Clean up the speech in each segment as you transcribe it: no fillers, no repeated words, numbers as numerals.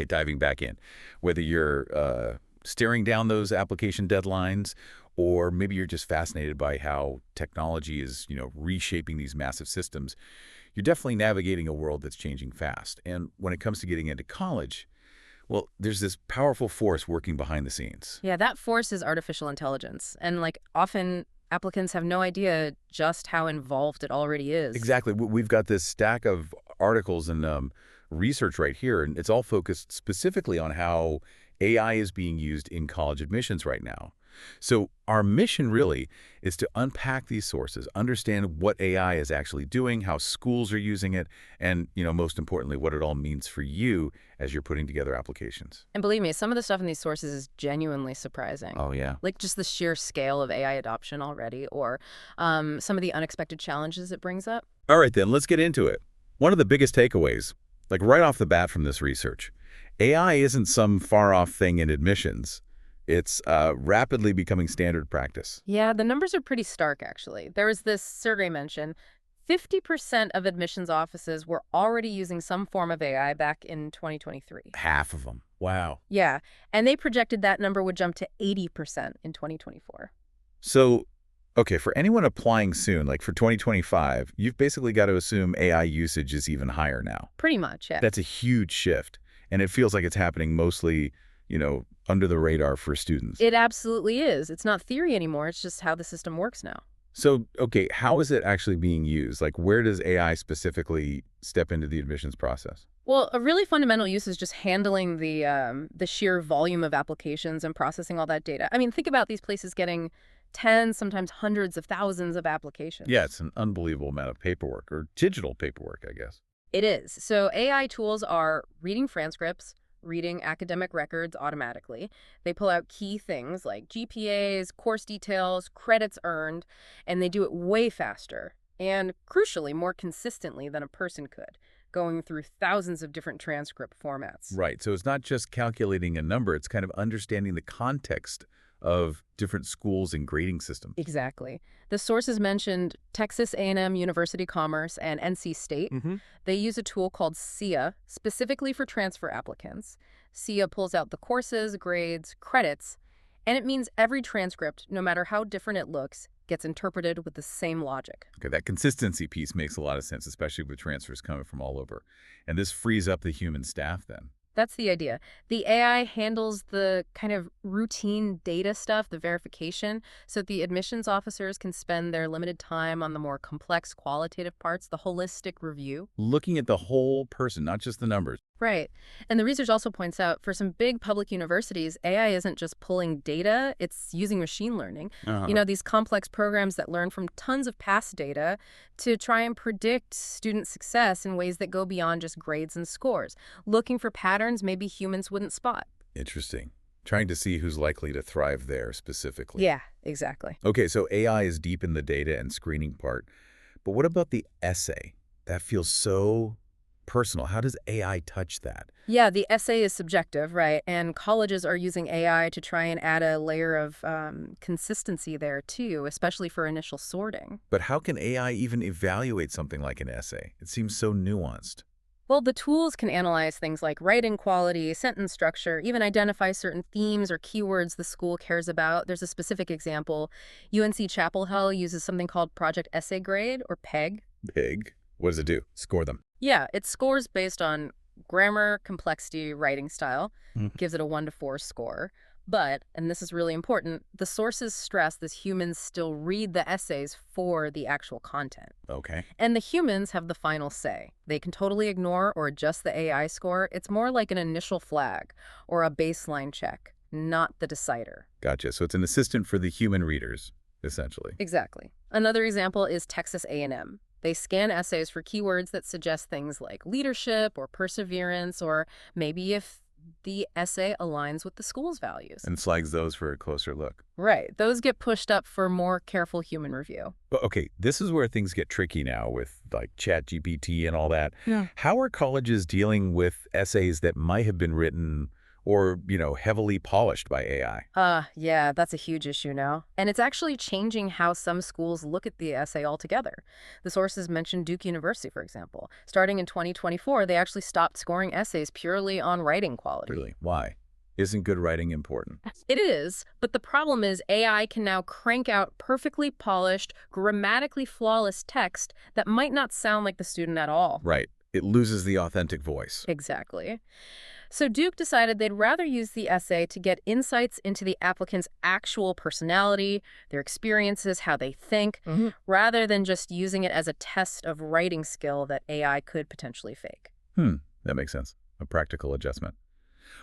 Okay, diving back in. Whether you're staring down those application deadlines, or maybe you're just fascinated by how technology is, reshaping these massive systems, you're definitely navigating a world that's changing fast. And when it comes to getting into college, well, there's this powerful force working behind the scenes. Yeah, that force is artificial intelligence. And like often applicants have no idea just how involved it already is. Exactly. We've got this stack of articles and research right here, and it's all focused specifically on how AI is being used in college admissions right now. So our mission really is to unpack these sources, understand what AI is actually doing, how schools are using it, and, most importantly, what it all means for you as you're putting together applications. And believe me, some of the stuff in these sources is genuinely surprising. Oh, yeah. Like just the sheer scale of AI adoption already, or some of the unexpected challenges it brings up. All right, then, let's get into it. One of the biggest takeaways, like right off the bat from this research, AI isn't some far-off thing in admissions. It's rapidly becoming standard practice. Yeah, the numbers are pretty stark, actually. There was this survey mention 50% of admissions offices were already using some form of AI back in 2023. Half of them. Wow. Yeah, and they projected that number would jump to 80% in 2024. So, okay, for anyone applying soon, like for 2025, you've basically got to assume AI usage is even higher now. Pretty much, yeah. That's a huge shift, and it feels like it's happening mostly, under the radar for students. It absolutely is. It's not theory anymore. It's just how the system works now. So, okay, how is it actually being used? Like, where does AI specifically step into the admissions process? Well, a really fundamental use is just handling the sheer volume of applications and processing all that data. I mean, think about these places getting tens, sometimes hundreds of thousands of applications. Yeah, it's an unbelievable amount of paperwork, or digital paperwork, I guess. It is. So AI tools are reading transcripts, reading academic records automatically. They pull out key things like GPAs, course details, credits earned, and they do it way faster and, crucially, more consistently than a person could, going through thousands of different transcript formats. Right, so it's not just calculating a number, it's kind of understanding the context of different schools and grading systems. Exactly. The sources mentioned Texas A&M University Commerce and NC State. They use a tool called SIA specifically for transfer applicants. SIA pulls out the courses, grades, credits, and it means every transcript, no matter how different it looks, gets interpreted with the same logic. Okay, that consistency piece makes a lot of sense, especially with transfers coming from all over. And this frees up the human staff then. That's the idea. The AI handles the kind of routine data stuff, the verification, so the admissions officers can spend their limited time on the more complex qualitative parts, the holistic review. Looking at the whole person, not just the numbers. Right. And the research also points out for some big public universities, AI isn't just pulling data, it's using machine learning. These complex programs that learn from tons of past data to try and predict student success in ways that go beyond just grades and scores, looking for patterns maybe humans wouldn't spot. Interesting. Trying to see who's likely to thrive there specifically. Yeah, exactly. Okay, so AI is deep in the data and screening part. But what about the essay? That feels so personal. How does AI touch that? Yeah, the essay is subjective, right? And colleges are using AI to try and add a layer of consistency there, too, especially for initial sorting. But how can AI even evaluate something like an essay? It seems so nuanced. Well, the tools can analyze things like writing quality, sentence structure, even identify certain themes or keywords the school cares about. There's a specific example. UNC Chapel Hill uses something called Project Essay Grade, or PEG. PEG? What does it do? Score them. Yeah, it scores based on grammar, complexity, writing style, gives it a 1 to 4 score. But, and this is really important, the sources stress that humans still read the essays for the actual content. Okay. And the humans have the final say. They can totally ignore or adjust the AI score. It's more like an initial flag or a baseline check, not the decider. Gotcha. So it's an assistant for the human readers, essentially. Exactly. Another example is Texas A&M. They scan essays for keywords that suggest things like leadership or perseverance, or maybe if the essay aligns with the school's values. And flags those for a closer look. Right. Those get pushed up for more careful human review. But okay, this is where things get tricky now with like ChatGPT and all that. Yeah. How are colleges dealing with essays that might have been written or, heavily polished by AI? Yeah, that's a huge issue now. And it's actually changing how some schools look at the essay altogether. The sources mentioned Duke University, for example. Starting in 2024, they actually stopped scoring essays purely on writing quality. Really? Why? Isn't good writing important? It is, but the problem is AI can now crank out perfectly polished, grammatically flawless text that might not sound like the student at all. Right. It loses the authentic voice. Exactly. So Duke decided they'd rather use the essay to get insights into the applicant's actual personality, their experiences, how they think, rather than just using it as a test of writing skill that AI could potentially fake. That makes sense. A practical adjustment.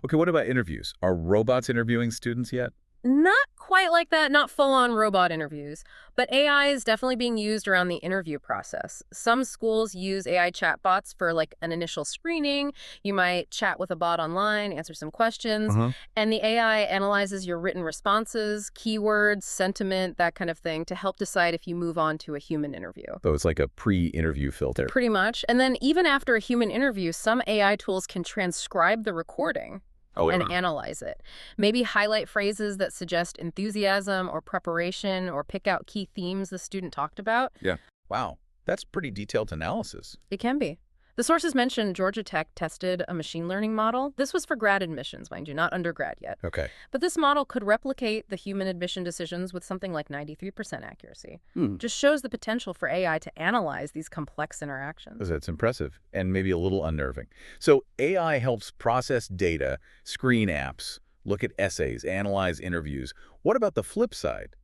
Okay, what about interviews? Are robots interviewing students yet? Not quite like that, not full-on robot interviews, but AI is definitely being used around the interview process. Some schools use AI chatbots for like an initial screening. You might chat with a bot online, answer some questions, and the AI analyzes your written responses, keywords, sentiment, that kind of thing to help decide if you move on to a human interview. So it's like a pre-interview filter. Pretty much. And then even after a human interview, some AI tools can transcribe the recording and analyze it. Maybe highlight phrases that suggest enthusiasm or preparation or pick out key themes the student talked about. Yeah. Wow. That's pretty detailed analysis. It can be. The sources mentioned Georgia Tech tested a machine learning model. This was for grad admissions, mind you, not undergrad yet. Okay. But this model could replicate the human admission decisions with something like 93% accuracy. Just shows the potential for AI to analyze these complex interactions. That's impressive and maybe a little unnerving. So AI helps process data, screen apps, look at essays, analyze interviews. What about the flip side?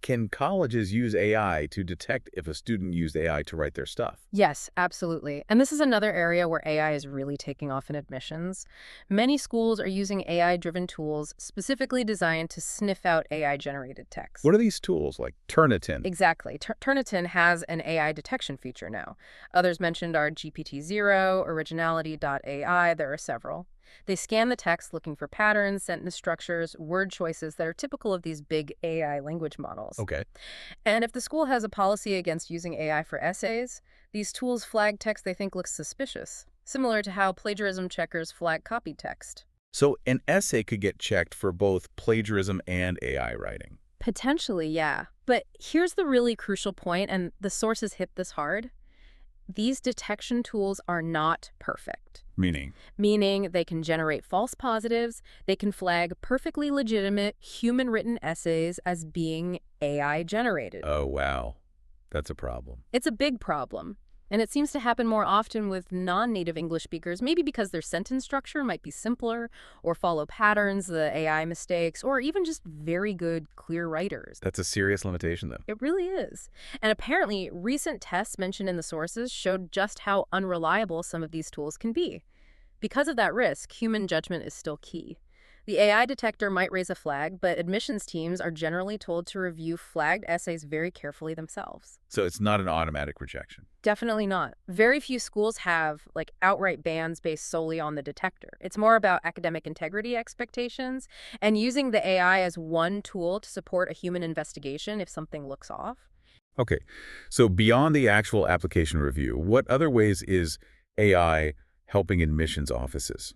Can colleges use AI to detect if a student used AI to write their stuff? Yes, absolutely. And this is another area where AI is really taking off in admissions. Many schools are using AI-driven tools specifically designed to sniff out AI-generated text. What are these tools like Turnitin? Exactly. Turnitin has an AI detection feature now. Others mentioned are GPT-0, Originality.ai. There are several. They scan the text looking for patterns, sentence structures, word choices that are typical of these big AI language models. Okay. And if the school has a policy against using AI for essays, these tools flag text they think looks suspicious, similar to how plagiarism checkers flag copied text. So an essay could get checked for both plagiarism and AI writing. Potentially, yeah. But here's the really crucial point, and the sources hit this hard. These detection tools are not perfect. Meaning? Meaning they can generate false positives, they can flag perfectly legitimate human-written essays as being AI-generated. Oh, wow. That's a problem. It's a big problem. And it seems to happen more often with non-native English speakers, maybe because their sentence structure might be simpler or follow patterns the AI mistakes, or even just very good, clear writers. That's a serious limitation, though. It really is. And apparently, recent tests mentioned in the sources showed just how unreliable some of these tools can be. Because of that risk, human judgment is still key. The AI detector might raise a flag, but admissions teams are generally told to review flagged essays very carefully themselves. So it's not an automatic rejection. Definitely not. Very few schools have, outright bans based solely on the detector. It's more about academic integrity expectations and using the AI as one tool to support a human investigation if something looks off. Okay. So beyond the actual application review, what other ways is AI helping admissions offices?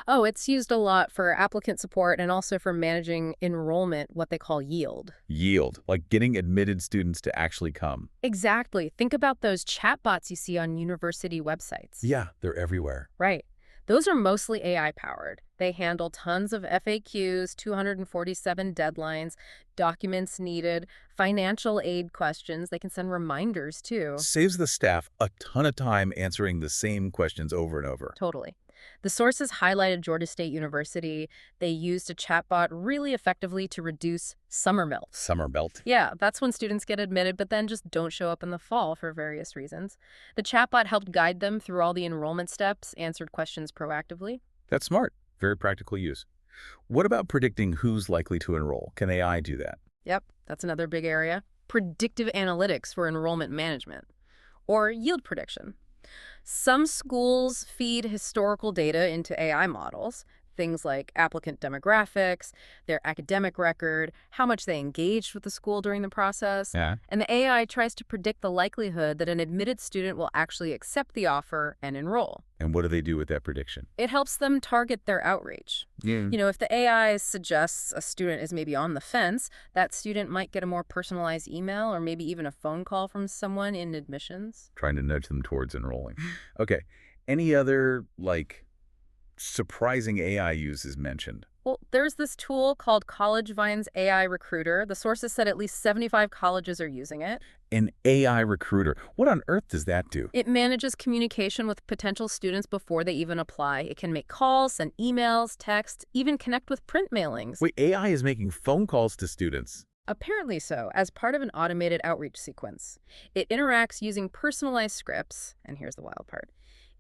Oh, it's used a lot for applicant support and also for managing enrollment, what they call yield. Yield, like getting admitted students to actually come. Exactly. Think about those chatbots you see on university websites. Yeah, they're everywhere. Right. Those are mostly AI-powered. They handle tons of FAQs, 247 deadlines, documents needed, financial aid questions. They can send reminders, too. Saves the staff a ton of time answering the same questions over and over. Totally. The sources highlighted Georgia State University. They used a chatbot really effectively to reduce summer melt. Summer melt? Yeah, that's when students get admitted but then just don't show up in the fall for various reasons. The chatbot helped guide them through all the enrollment steps, answered questions proactively. That's smart. Very practical use. What about predicting who's likely to enroll? Can AI do that? Yep, that's another big area. Predictive analytics for enrollment management. Or yield prediction. Some schools feed historical data into AI models. things like applicant demographics, their academic record, how much they engaged with the school during the process. Yeah. And the AI tries to predict the likelihood that an admitted student will actually accept the offer and enroll. And what do they do with that prediction? It helps them target their outreach. Yeah. If the AI suggests a student is maybe on the fence, that student might get a more personalized email or maybe even a phone call from someone in admissions. Trying to nudge them towards enrolling. Okay. Any other, surprising AI uses mentioned? Well, there's this tool called CollegeVine's AI Recruiter. The sources said at least 75 colleges are using it. An AI recruiter. What on earth does that do? It manages communication with potential students before they even apply. It can make calls, send emails, texts, even connect with print mailings. Wait, AI is making phone calls to students. Apparently so, as part of an automated outreach sequence. It interacts using personalized scripts, and here's the wild part.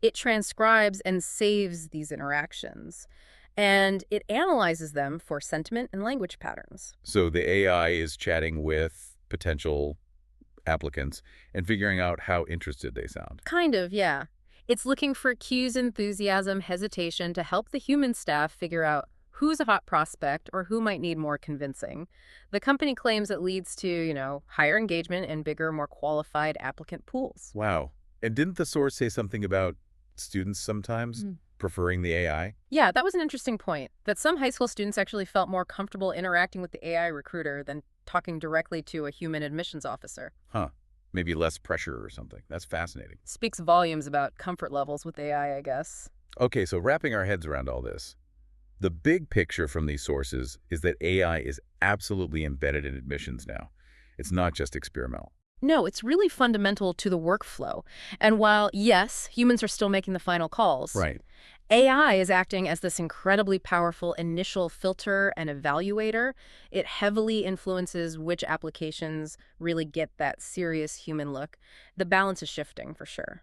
It transcribes and saves these interactions, and it analyzes them for sentiment and language patterns. So the AI is chatting with potential applicants and figuring out how interested they sound. Kind of, yeah. It's looking for cues, enthusiasm, hesitation to help the human staff figure out who's a hot prospect or who might need more convincing. The company claims it leads to, higher engagement and bigger, more qualified applicant pools. Wow. And didn't the source say something about students sometimes preferring the AI? Yeah, that was an interesting point, that some high school students actually felt more comfortable interacting with the AI recruiter than talking directly to a human admissions officer. Huh. Maybe less pressure or something. That's fascinating. Speaks volumes about comfort levels with AI, I guess. Okay, so wrapping our heads around all this, the big picture from these sources is that AI is absolutely embedded in admissions now. It's not just experimental. No, it's really fundamental to the workflow. And while, yes, humans are still making the final calls, Right. AI is acting as this incredibly powerful initial filter and evaluator. It heavily influences which applications really get that serious human look. The balance is shifting, for sure.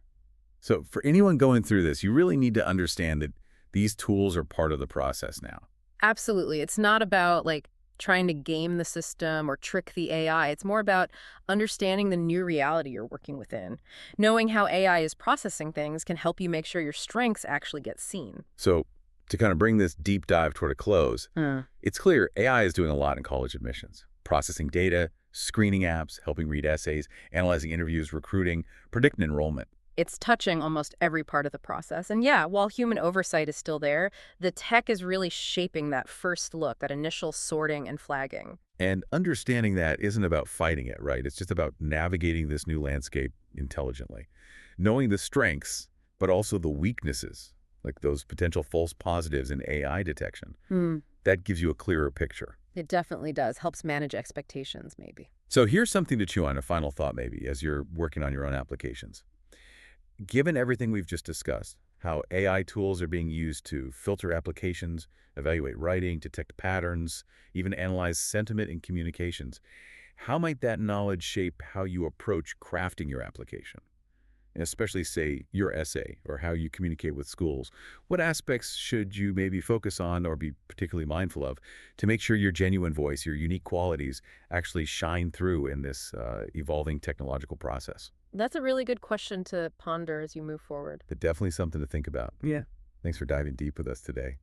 So for anyone going through this, you really need to understand that these tools are part of the process now. Absolutely. It's not about, trying to game the system or trick the AI. It's more about understanding the new reality you're working within. Knowing how AI is processing things can help you make sure your strengths actually get seen. So to kind of bring this deep dive toward a close, it's clear AI is doing a lot in college admissions. Processing data, screening apps, helping read essays, analyzing interviews, recruiting, predicting enrollment. It's touching almost every part of the process. And yeah, while human oversight is still there, the tech is really shaping that first look, that initial sorting and flagging. And understanding that isn't about fighting it, right? It's just about navigating this new landscape intelligently. Knowing the strengths, but also the weaknesses, like those potential false positives in AI detection. That gives you a clearer picture. It definitely does. Helps manage expectations, maybe. So here's something to chew on, a final thought maybe, as you're working on your own applications. Given everything we've just discussed, how AI tools are being used to filter applications, evaluate writing, detect patterns, even analyze sentiment in communications, how might that knowledge shape how you approach crafting your application? And especially, say, your essay or how you communicate with schools. What aspects should you maybe focus on or be particularly mindful of to make sure your genuine voice, your unique qualities actually shine through in this evolving technological process? That's a really good question to ponder as you move forward. But definitely something to think about. Yeah. Thanks for diving deep with us today.